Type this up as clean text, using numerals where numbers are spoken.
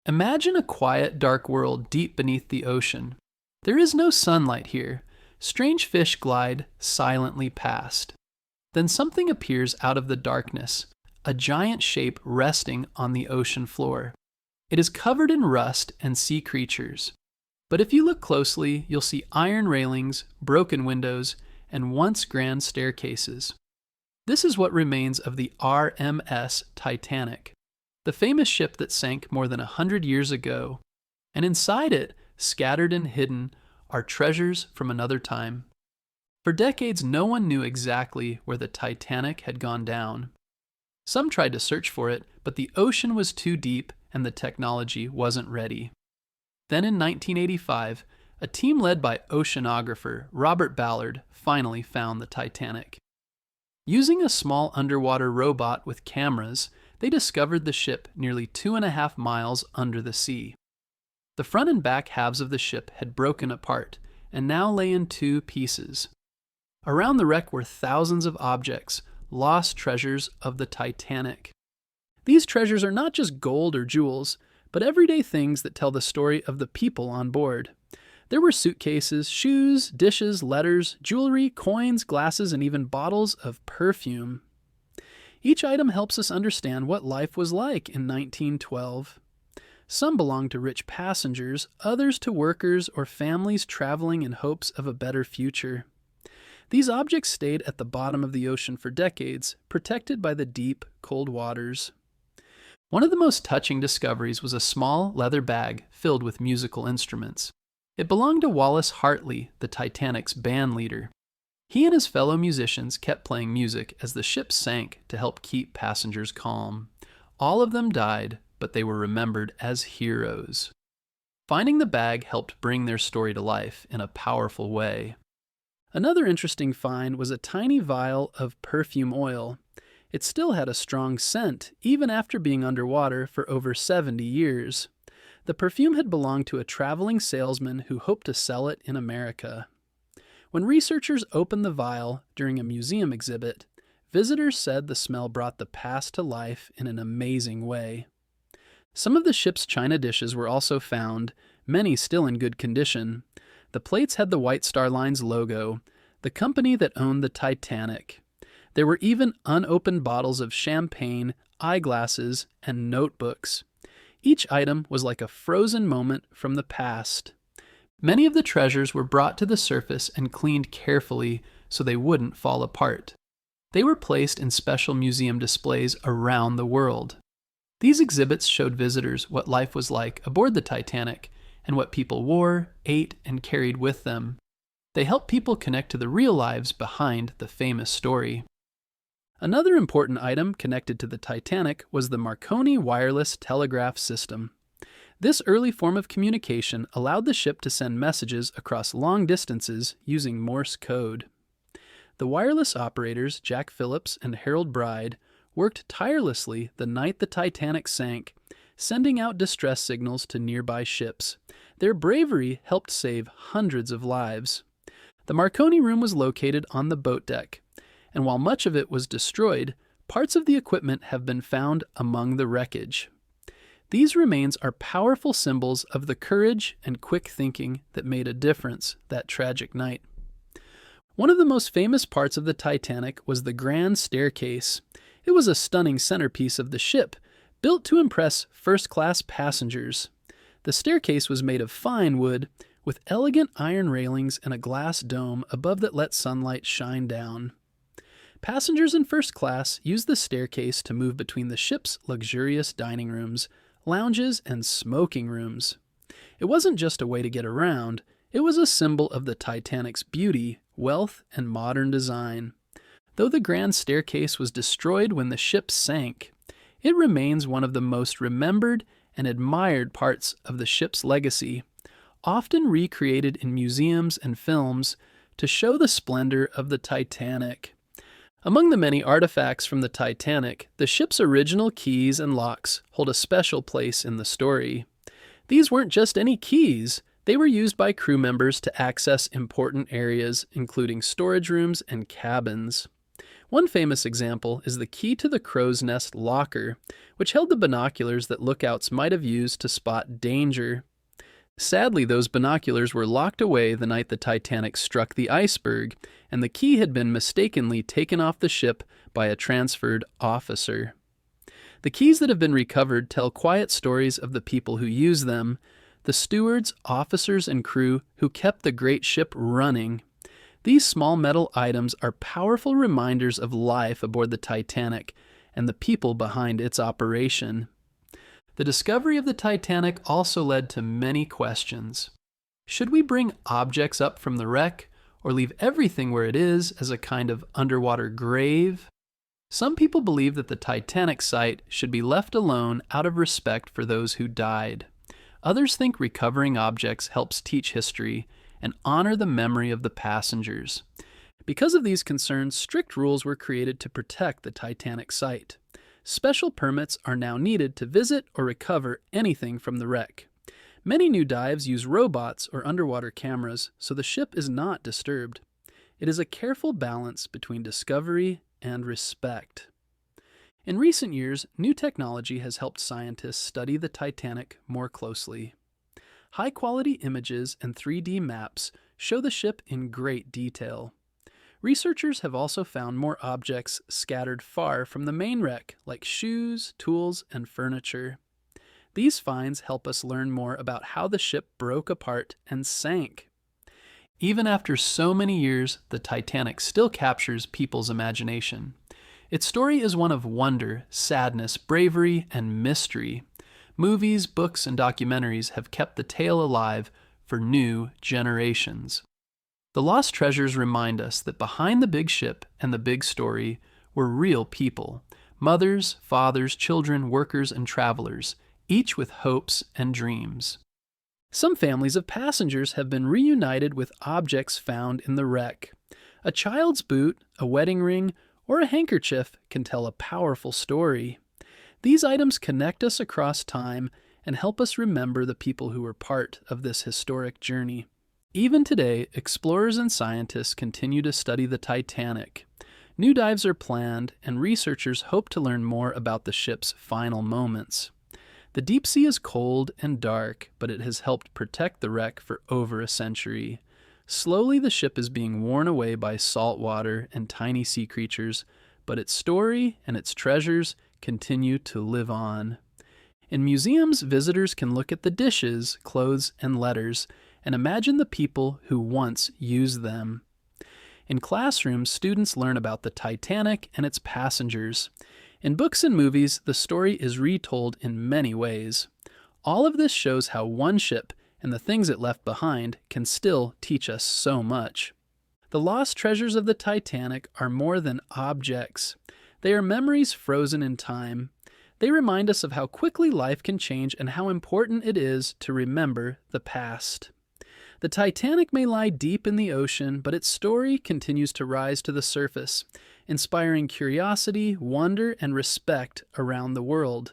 Imagine a quiet, dark world deep beneath the ocean. There is no sunlight here. Strange fish glide silently past. Then something appears out of the darkness, a giant shape resting on the ocean floor. It is covered in rust and sea creatures. But if you look closely, you'll see iron railings, broken windows, and once grand staircases. This is what remains of the RMS Titanic, the famous ship that sank more than 100 years ago. And inside it, scattered and hidden, are treasures from another time. For decades, no one knew exactly where the Titanic had gone down. Some tried to search for it, but the ocean was too deep and the technology wasn't ready. Then in 1985, a team led by oceanographer Robert Ballard finally found the Titanic. Using a small underwater robot with cameras, they discovered the ship nearly 2.5 miles under the sea. The front and back halves of the ship had broken apart and now lay in two pieces. Around the wreck were thousands of objects, lost treasures of the Titanic. These treasures are not just gold or jewels, but everyday things that tell the story of the people on board. There were suitcases, shoes, dishes, letters, jewelry, coins, glasses, and even bottles of perfume. Each item helps us understand what life was like in 1912. Some belonged to rich passengers, others to workers or families traveling in hopes of a better future. These objects stayed at the bottom of the ocean for decades, protected by the deep, cold waters. One of the most touching discoveries was a small leather bag filled with musical instruments. It belonged to Wallace Hartley, the Titanic's band leader. He and his fellow musicians kept playing music as the ship sank to help keep passengers calm. All of them died, but they were remembered as heroes. Finding the bag helped bring their story to life in a powerful way. Another interesting find was a tiny vial of perfume oil. It still had a strong scent, even after being underwater for over 70 years. The perfume had belonged to a traveling salesman who hoped to sell it in America. When researchers opened the vial during a museum exhibit, visitors said the smell brought the past to life in an amazing way. Some of the ship's china dishes were also found, many still in good condition. The plates had the White Star Line's logo, the company that owned the Titanic. There were even unopened bottles of champagne, eyeglasses, and notebooks. Each item was like a frozen moment from the past. Many of the treasures were brought to the surface and cleaned carefully so they wouldn't fall apart. They were placed in special museum displays around the world. These exhibits showed visitors what life was like aboard the Titanic and what people wore, ate, and carried with them. They helped people connect to the real lives behind the famous story. Another important item connected to the Titanic was the Marconi wireless telegraph system. This early form of communication allowed the ship to send messages across long distances using Morse code. The wireless operators, Jack Phillips and Harold Bride, worked tirelessly the night the Titanic sank, sending out distress signals to nearby ships. Their bravery helped save hundreds of lives. The Marconi room was located on the boat deck, and while much of it was destroyed, parts of the equipment have been found among the wreckage. These remains are powerful symbols of the courage and quick thinking that made a difference that tragic night. One of the most famous parts of the Titanic was the grand staircase. It was a stunning centerpiece of the ship, built to impress first-class passengers. The staircase was made of fine wood, with elegant iron railings and a glass dome above that let sunlight shine down. Passengers in first class used the staircase to move between the ship's luxurious dining rooms, lounges, and smoking rooms. It wasn't just a way to get around, it was a symbol of the Titanic's beauty, wealth, and modern design. Though the grand staircase was destroyed when the ship sank, it remains one of the most remembered and admired parts of the ship's legacy, often recreated in museums and films to show the splendor of the Titanic. Among the many artifacts from the Titanic, the ship's original keys and locks hold a special place in the story. These weren't just any keys, they were used by crew members to access important areas, including storage rooms and cabins. One famous example is the key to the crow's nest locker, which held the binoculars that lookouts might have used to spot danger. Sadly, those binoculars were locked away the night the Titanic struck the iceberg, and the key had been mistakenly taken off the ship by a transferred officer. The keys that have been recovered tell quiet stories of the people who use them, the stewards, officers, and crew who kept the great ship running. These small metal items are powerful reminders of life aboard the Titanic and the people behind its operation. The discovery of the Titanic also led to many questions. Should we bring objects up from the wreck, or leave everything where it is as a kind of underwater grave? Some people believe that the Titanic site should be left alone out of respect for those who died. Others think recovering objects helps teach history and honor the memory of the passengers. Because of these concerns, strict rules were created to protect the Titanic site. Special permits are now needed to visit or recover anything from the wreck. Many new dives use robots or underwater cameras, so the ship is not disturbed. It is a careful balance between discovery and respect. In recent years, new technology has helped scientists study the Titanic more closely. High-quality images and 3D maps show the ship in great detail. Researchers have also found more objects scattered far from the main wreck, like shoes, tools, and furniture. These finds help us learn more about how the ship broke apart and sank. Even after so many years, the Titanic still captures people's imagination. Its story is one of wonder, sadness, bravery, and mystery. Movies, books, and documentaries have kept the tale alive for new generations. The lost treasures remind us that behind the big ship and the big story were real people, mothers, fathers, children, workers, and travelers, each with hopes and dreams. Some families of passengers have been reunited with objects found in the wreck. A child's boot, a wedding ring, or a handkerchief can tell a powerful story. These items connect us across time and help us remember the people who were part of this historic journey. Even today, explorers and scientists continue to study the Titanic. New dives are planned, and researchers hope to learn more about the ship's final moments. The deep sea is cold and dark, but it has helped protect the wreck for over a century. Slowly, the ship is being worn away by salt water and tiny sea creatures, but its story and its treasures continue to live on. In museums, visitors can look at the dishes, clothes, and letters, and imagine the people who once used them. In classrooms, students learn about the Titanic and its passengers. In books and movies, the story is retold in many ways. All of this shows how one ship and the things it left behind can still teach us so much. The lost treasures of the Titanic are more than objects. They are memories frozen in time. They remind us of how quickly life can change and how important it is to remember the past. The Titanic may lie deep in the ocean, but its story continues to rise to the surface, inspiring curiosity, wonder, and respect around the world.